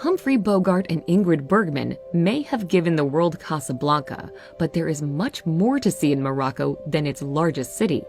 Humphrey Bogart and Ingrid Bergman may have given the world Casablanca, but there is much more to see in Morocco than its largest city.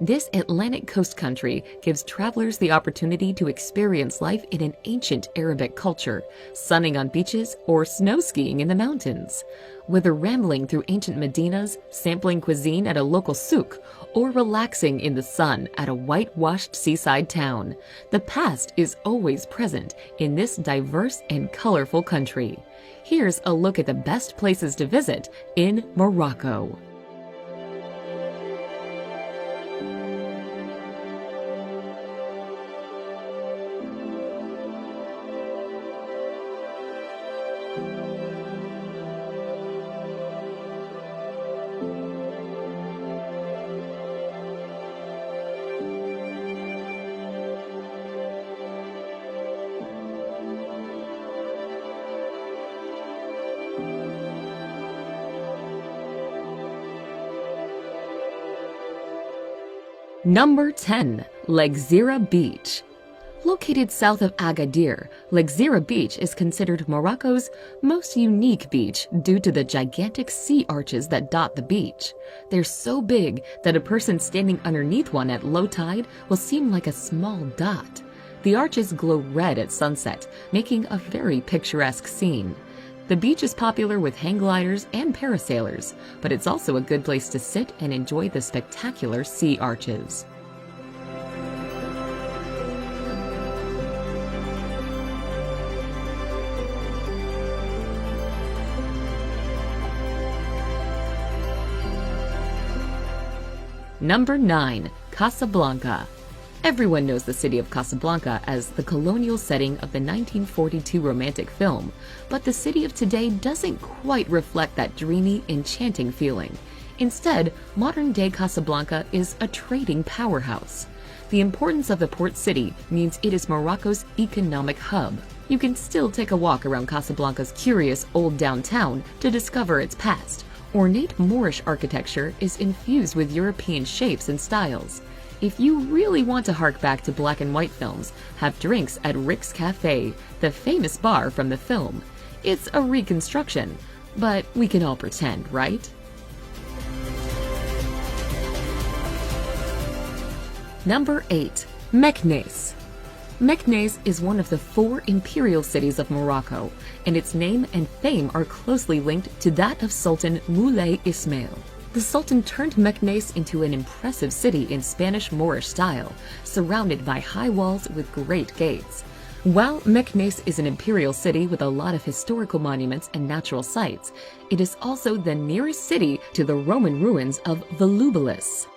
This Atlantic coast country gives travelers the opportunity to experience life in an ancient Arabic culture, sunning on beaches or snow skiing in the mountains. Whether rambling through ancient Medinas, sampling cuisine at a local souk, or relaxing in the sun at a whitewashed seaside town, the past is always present in this diverse and colorful country. Here's a look at the best places to visit in Morocco. Number 10. Lagzira Beach. Located south of Agadir, Lagzira Beach is considered Morocco's most unique beach due to the gigantic sea arches that dot the beach. They're so big that a person standing underneath one at low tide will seem like a small dot. The arches glow red at sunset, making a very picturesque scene. The beach is popular with hang gliders and parasailers, but it's also a good place to sit and enjoy the spectacular sea arches. Number 9. Casablanca. Everyone knows the city of Casablanca as the colonial setting of the 1942 romantic film, but the city of today doesn't quite reflect that dreamy, enchanting feeling. Instead, modern-day Casablanca is a trading powerhouse. The importance of the port city means it is Morocco's economic hub. You can still take a walk around Casablanca's curious old downtown to discover its past. Ornate Moorish architecture is infused with European shapes and styles. If you really want to hark back to black and white films, have drinks at Rick's Cafe, the famous bar from the film. It's a reconstruction, but we can all pretend, right? Number 8. Meknes. Meknes is one of the 4 imperial cities of Morocco, and its name and fame are closely linked to that of Sultan Moulay Ismail. The Sultan turned Meknes into an impressive city in Spanish Moorish style, surrounded by high walls with great gates. While Meknes is an imperial city with a lot of historical monuments and natural sites, it is also the nearest city to the Roman ruins of Volubilis.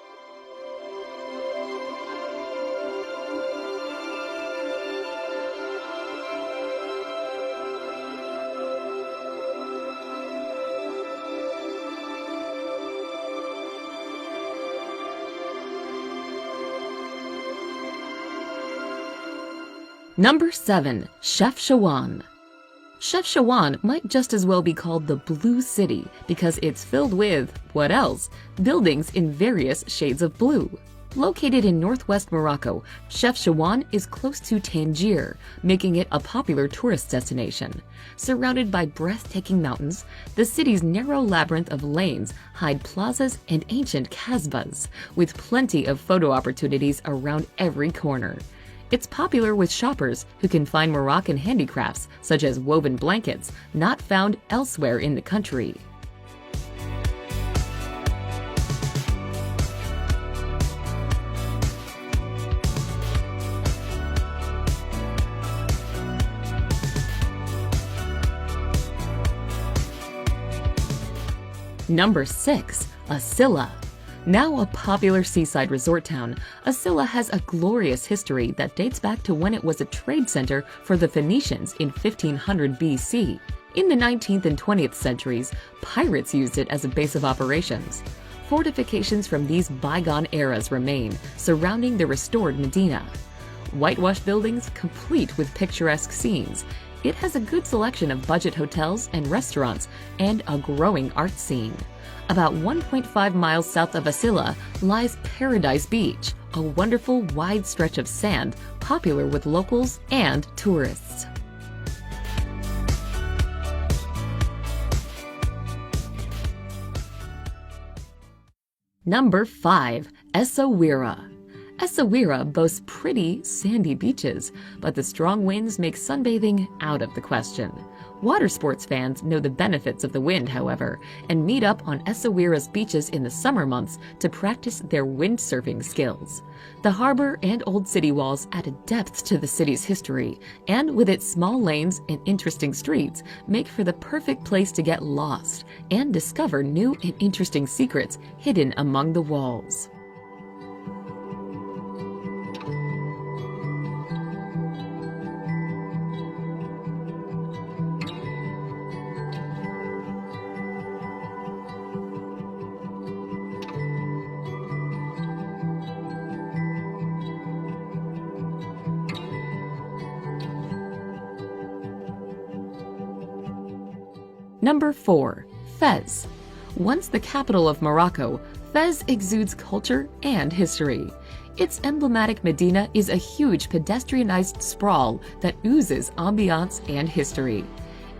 Number 7. Chefchaouen. Chefchaouen might just as well be called the Blue City because it's filled with, what else? Buildings in various shades of blue. Located in northwest Morocco, Chefchaouen is close to Tangier, making it a popular tourist destination. Surrounded by breathtaking mountains, the city's narrow labyrinth of lanes hide plazas and ancient kasbahs, with plenty of photo opportunities around every corner. It's popular with shoppers who can find Moroccan handicrafts, such as woven blankets, not found elsewhere in the country. Number 6. Asila. Now a popular seaside resort town, Asila has a glorious history that dates back to when it was a trade center for the Phoenicians in 1500 BC. In the 19th and 20th centuries, pirates used it as a base of operations. Fortifications from these bygone eras remain, surrounding the restored Medina. Whitewashed buildings complete with picturesque scenes. It has a good selection of budget hotels and restaurants and a growing art scene. About 1.5 miles south of Asila lies Paradise Beach, a wonderful wide stretch of sand popular with locals and tourists. Number 5. Essaouira. Essaouira boasts pretty, sandy beaches, but the strong winds make sunbathing out of the question. Water sports fans know the benefits of the wind, however, and meet up on Essaouira's beaches in the summer months to practice their windsurfing skills. The harbor and old city walls add a depth to the city's history, and with its small lanes and interesting streets, make for the perfect place to get lost and discover new and interesting secrets hidden among the walls. Number 4. Fez. Once the capital of Morocco, Fez exudes culture and history. Its emblematic Medina is a huge pedestrianized sprawl that oozes ambiance and history.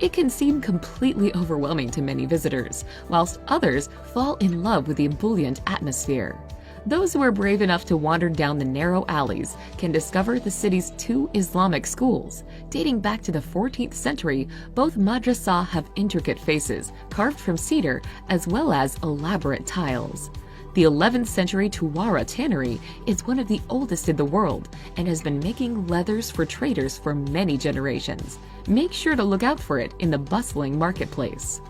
It can seem completely overwhelming to many visitors, whilst others fall in love with the ebullient atmosphere. Those who are brave enough to wander down the narrow alleys can discover the city's 2 Islamic schools. Dating back to the 14th century, both madrasah have intricate faces carved from cedar as well as elaborate tiles. The 11th century Touropia tannery is one of the oldest in the world and has been making leathers for traders for many generations. Make sure to look out for it in the bustling marketplace.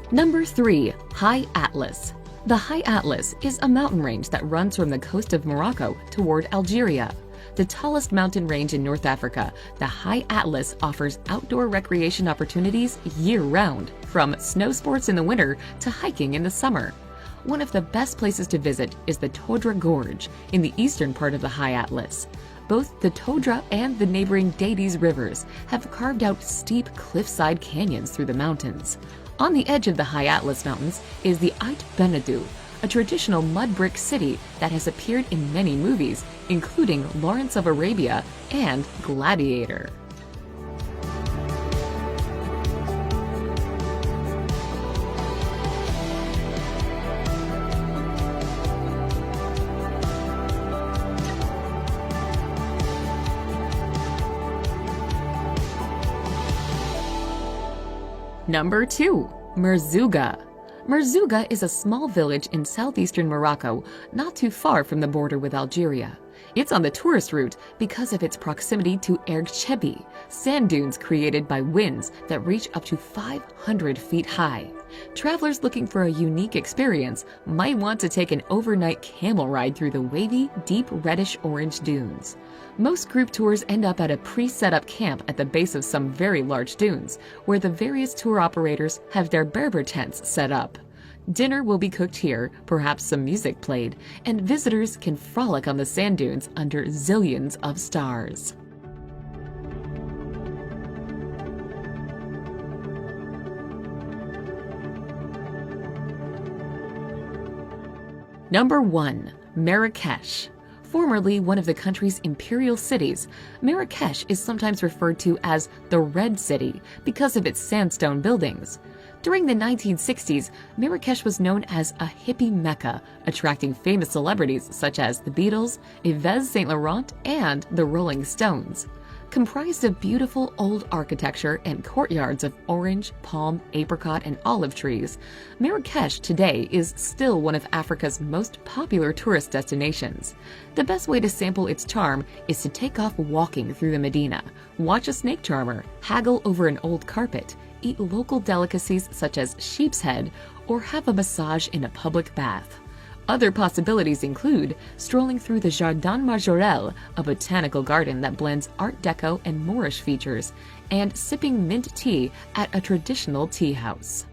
Number 3. High Atlas. The High Atlas is a mountain range that runs from the coast of Morocco toward Algeria. The tallest mountain range in North Africa, the High Atlas offers outdoor recreation opportunities year-round, from snow sports in the winter to hiking in the summer. One of the best places to visit is the Todra Gorge in the eastern part of the High Atlas. Both the Todra and the neighboring Dades rivers have carved out steep cliffside canyons through the mountains. On the edge of the High Atlas Mountains is the Ait Benedou, a traditional mud brick city that has appeared in many movies, including Lawrence of Arabia and Gladiator. Number 2. Merzouga. Merzouga is a small village in southeastern Morocco, not too far from the border with Algeria. It's on the tourist route because of its proximity to Erg Chebi, sand dunes created by winds that reach up to 500 feet high. Travelers looking for a unique experience might want to take an overnight camel ride through the wavy, deep reddish-orange dunes. Most group tours end up at a pre-set-up camp at the base of some very large dunes, where the various tour operators have their Berber tents set up. Dinner will be cooked here, perhaps some music played, and visitors can frolic on the sand dunes under zillions of stars. Number 1. Marrakesh. Formerly one of the country's imperial cities, Marrakesh is sometimes referred to as the Red City because of its sandstone buildings. During the 1960s, Marrakesh was known as a hippie mecca, attracting famous celebrities such as the Beatles, Yves Saint Laurent, and the Rolling Stones. Comprised of beautiful old architecture and courtyards of orange, palm, apricot, and olive trees, Marrakesh today is still one of Africa's most popular tourist destinations. The best way to sample its charm is to take off walking through the Medina, watch a snake charmer, haggle over an old carpet, eat local delicacies such as sheep's head, or have a massage in a public bath. Other possibilities include strolling through the Jardin Majorelle, a botanical garden that blends Art Deco and Moorish features, and sipping mint tea at a traditional tea house.